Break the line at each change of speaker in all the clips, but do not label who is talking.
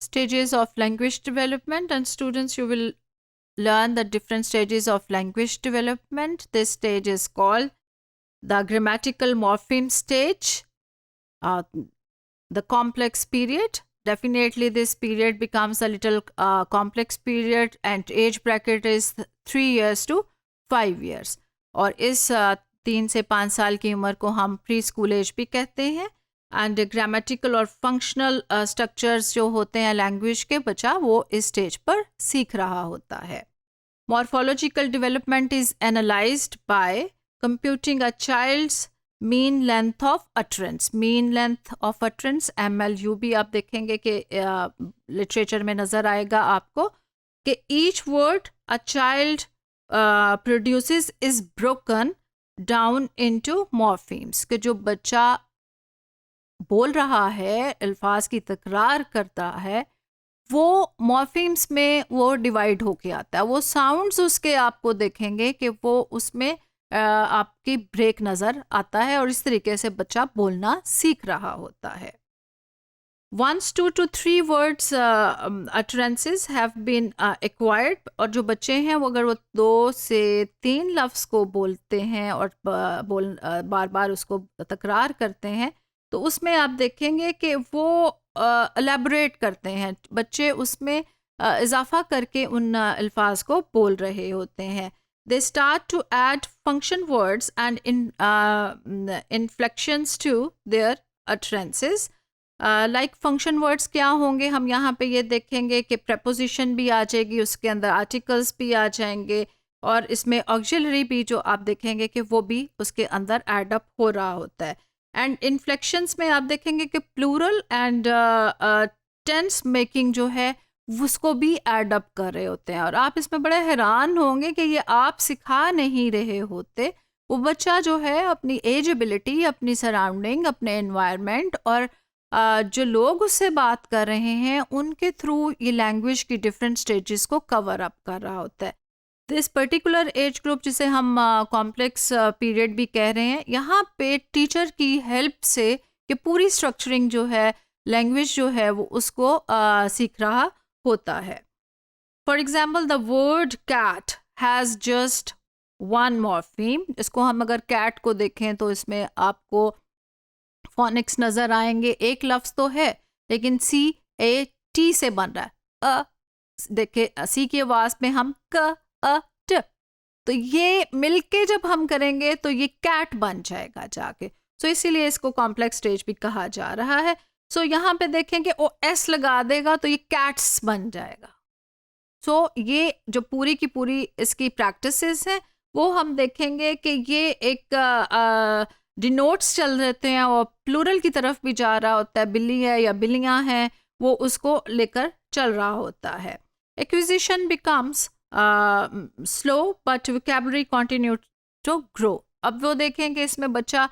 stages of language development, and students, you will learn the different stages of language development. This stage is called the Grammatical Morphemes Stage, the complex period. Definitely this period becomes a little complex period, and age bracket is 3 years to 5 years. और इस 3 से 5 साल की उम्र को हम pre school as भी कहते हैं. एंड ग्रामेटिकल और फंक्शनल स्ट्रक्चर्स जो होते हैं लैंग्वेज के, बच्चा वो इस स्टेज पर सीख रहा होता है. Morphological development is analyzed by computing a child's mean length of utterance. Mean length of utterance, MLU भी आप देखेंगे कि लिटरेचर में नज़र आएगा आपको कि each word a child produces is broken down into morphemes. कि जो बच्चा बोल रहा है, अल्फाज की तकरार करता है, वो मॉर्फीम्स में वो डिवाइड होके आता है. वो साउंड्स उसके आपको देखेंगे कि वो उसमें आपकी ब्रेक नज़र आता है, और इस तरीके से बच्चा बोलना सीख रहा होता है. 1 to 3 words utterances have been acquired. और जो बच्चे हैं वो अगर वो 2 से 3 लफ्ज़ को बोलते हैं और बार बार उसको तकरार करते हैं, तो उसमें आप देखेंगे कि वो एलैबोरेट करते हैं. बच्चे उसमें इजाफा करके उन अल्फाज को बोल रहे होते हैं. They start to add function words and inflections to their utterances. Like function words क्या होंगे, हम यहाँ पे ये देखेंगे कि प्रेपोजिशन भी आ जाएगी, उसके अंदर आर्टिकल्स भी आ जाएंगे, और इसमें ऑक्सिलरी भी जो आप देखेंगे कि वो भी उसके अंदर एड अप हो रहा होता है. एंड इन्फ्लेक्शंस में आप देखेंगे कि प्लूरल एंड टेंस मेकिंग जो है उसको भी एड अप कर रहे होते हैं. और आप इसमें बड़े हैरान होंगे कि ये आप सिखा नहीं रहे होते, वो बच्चा जो है अपनी एज एबिलिटी, अपनी सराउंडिंग, अपने एनवायरनमेंट और जो लोग उससे बात कर रहे हैं उनके थ्रू ये लैंग्वेज की डिफरेंट स्टेजेस को कवर अप कर रहा होता है. दिस पर्टिकुलर एज ग्रुप जिसे हम कॉम्प्लेक्स पीरियड भी कह रहे हैं, यहाँ पे टीचर की हेल्प से कि पूरी स्ट्रक्चरिंग जो है लैंग्वेज जो है वो उसको सीख रहा होता है. For example the word cat has just 1 morpheme. इसको हम अगर कैट को देखें तो इसमें आपको फोनिक्स नज़र आएंगे. एक लफ्ज़ तो है लेकिन CAT से बन रहा है. देखे सी की आवाज़ में हम क ट, तो ये मिलके जब हम करेंगे तो ये कैट बन जाएगा जाके. सो इसीलिए इसको कॉम्प्लेक्स स्टेज भी कहा जा रहा है. सो यहाँ पे देखेंगे OS लगा देगा तो ये कैट्स बन जाएगा. सो ये जो पूरी की पूरी इसकी प्रैक्टिसेस हैं वो हम देखेंगे कि ये एक डिनोट्स चल रहते हैं और प्लूरल की तरफ भी जा रहा होता है. बिल्ली है या बिल्लियाँ हैं वो उसको लेकर चल रहा होता है. Acquisition becomes slow but vocabulary continue to grow. अब वो देखें कि इसमें बच्चा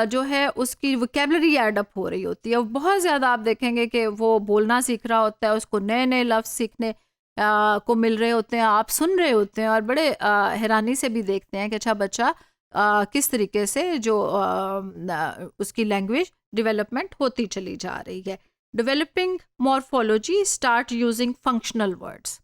जो है उसकी वोकैबुलरी एड अप हो रही होती है. बहुत ज़्यादा आप देखेंगे कि वो बोलना सीख रहा होता है, उसको नए नए लफ्ज़ सीखने को मिल रहे होते हैं, आप सुन रहे होते हैं और बड़े हैरानी से भी देखते हैं कि अच्छा बच्चा किस तरीके से जो उसकी लैंग्वेज डेवलपमेंट होती चली जा रही है. Developing morphology start using functional words.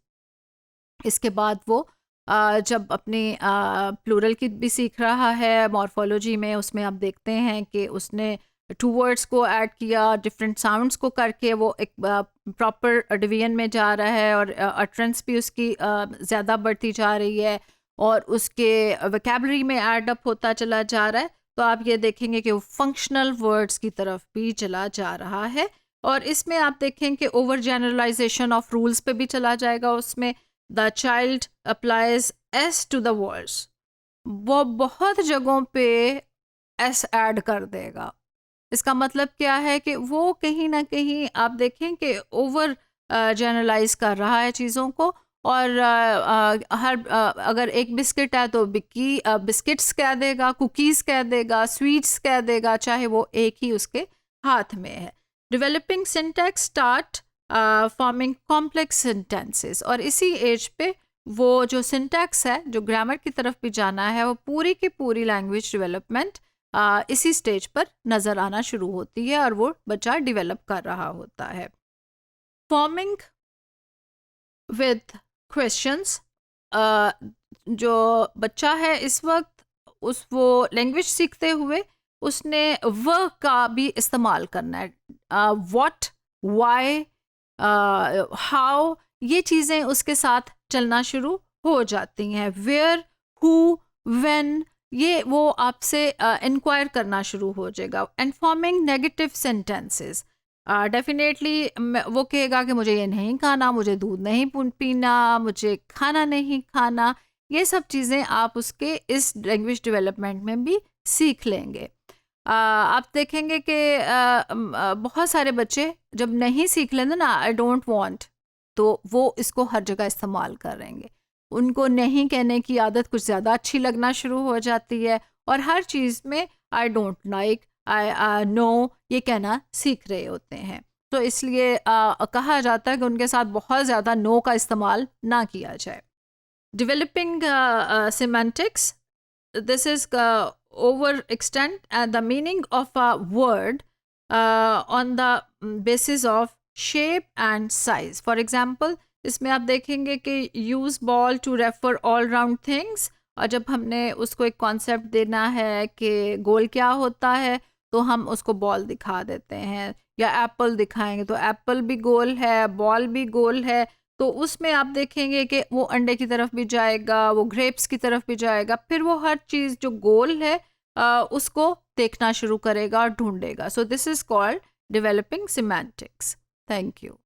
इसके बाद वो जब अपनी प्लूरल की भी सीख रहा है मॉर्फोलॉजी में, उसमें आप देखते हैं कि उसने 2 वर्ड्स को ऐड किया, डिफरेंट साउंड्स को करके वो एक प्रॉपर डिवीजन में जा रहा है और अटरेंस भी उसकी ज़्यादा बढ़ती जा रही है और उसके वोकैबुलरी में ऐड अप होता चला जा रहा है. तो आप ये देखेंगे कि वो फंक्शनल वर्ड्स की तरफ भी चला जा रहा है. और इसमें आप देखें कि ओवर जनरलाइजेशन ऑफ रूल्स पे भी चला जाएगा. उसमें the child applies S to the words, वो बहुत जगहों पे एस ऐड कर देगा. इसका मतलब क्या है कि वो कहीं ना कहीं आप देखें कि ओवर जनरलाइज कर रहा है चीज़ों को. और अगर एक बिस्किट है तो बिस्किट्स कह देगा, कुकीज़ कह देगा, स्वीट्स कह देगा, चाहे वो एक ही उसके हाथ में है. Developing syntax start forming complex sentences. और इसी एज पे वो जो सिंटैक्स है, जो ग्रामर की तरफ भी जाना है, वो पूरी की पूरी लैंग्वेज डेवलपमेंट इसी स्टेज पर नज़र आना शुरू होती है और वो बच्चा डेवलप कर रहा होता है. फॉर्मिंग विथ क्वेश्चंस, जो बच्चा है इस वक्त वो लैंग्वेज सीखते हुए उसने व का भी इस्तेमाल करना है. व्हाट, व्हाई, हाउ, ये चीज़ें उसके साथ चलना शुरू हो जाती हैं. वेयर, हु, व्हेन, ये वो आपसे इंक्वायर करना शुरू हो जाएगा. And forming negative sentences, definitely वो कहेगा कि मुझे ये नहीं खाना, मुझे दूध नहीं पीना, मुझे खाना नहीं खाना. ये सब चीज़ें आप उसके इस लैंग्वेज डेवलपमेंट में भी सीख लेंगे. आप देखेंगे कि बहुत सारे बच्चे जब नहीं सीख लेंगे ना, आई डोंट वांट, तो वो इसको हर जगह इस्तेमाल करेंगे. उनको नहीं कहने की आदत कुछ ज़्यादा अच्छी लगना शुरू हो जाती है और हर चीज़ में I don't like, I know, ये कहना सीख रहे होते हैं. तो इसलिए कहा जाता है कि उनके साथ बहुत ज़्यादा नो का इस्तेमाल ना किया जाए. Developing semantics, this is overextend the meaning of a word on the basis of shape and size. For example, इसमें आप देखेंगे कि use ball to refer all round things, और जब हमने उसको एक कॉन्सेप्ट देना है कि गोल क्या होता है तो हम उसको बॉल दिखा देते हैं, या एप्पल दिखाएंगे तो एप्पल भी गोल है, बॉल भी गोल है. तो उसमें आप देखेंगे कि वो अंडे की तरफ भी जाएगा, वो ग्रेप्स की तरफ भी जाएगा, फिर वो हर चीज़ जो गोल है उसको देखना शुरू करेगा और ढूंढेगा. So this is called developing semantics. Thank you.